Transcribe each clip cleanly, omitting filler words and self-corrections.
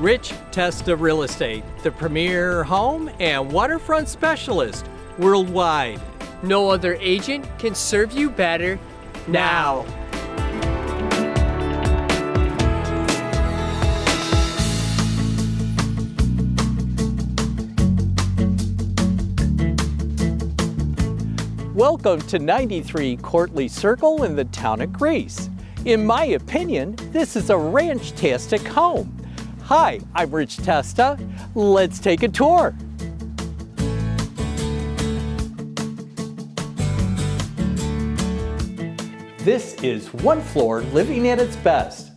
Rich Testa Real Estate, the premier home and waterfront specialist worldwide. No other agent can serve you better now. Welcome to 93 Courtly Circle in the town of Greece. In my opinion, this is a ranch-tastic home. Hi, I'm Rich Testa. Let's take a tour. This is one floor living at its best,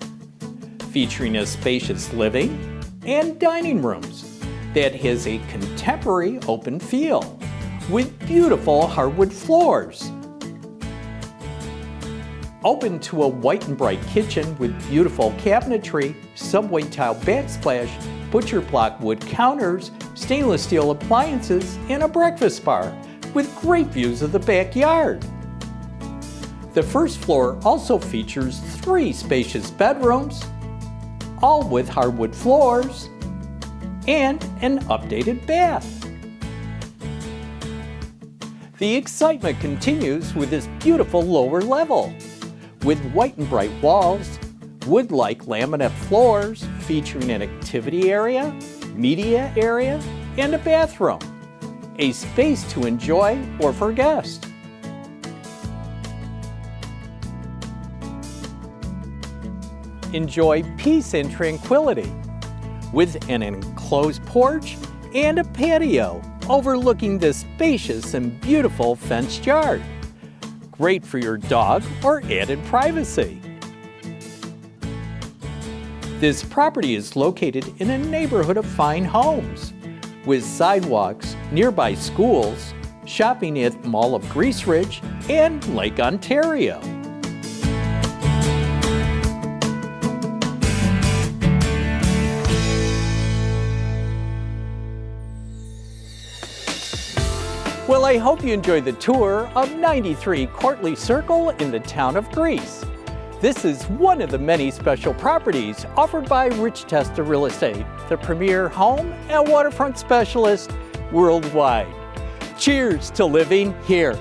featuring a spacious living and dining rooms that has a contemporary open feel with beautiful hardwood floors. Open to a white and bright kitchen with beautiful cabinetry, subway tile backsplash, butcher block wood counters, stainless steel appliances, and a breakfast bar with great views of the backyard. The first floor also features 3 spacious bedrooms, all with hardwood floors, and an updated bath. The excitement continues with this beautiful lower level, with white and bright walls, wood-like laminate floors featuring an activity area, media area, and a bathroom, a space to enjoy or for guests. Enjoy peace and tranquility with an enclosed porch and a patio overlooking this spacious and beautiful fenced yard. Great for your dog or added privacy. This property is located in a neighborhood of fine homes with sidewalks, nearby schools, shopping at Mall of Greece Ridge, and Lake Ontario. Well, I hope you enjoyed the tour of 93 Courtly Circle in the town of Greece. This is one of the many special properties offered by Rich Testa Real Estate, the premier home and waterfront specialist worldwide. Cheers to living here.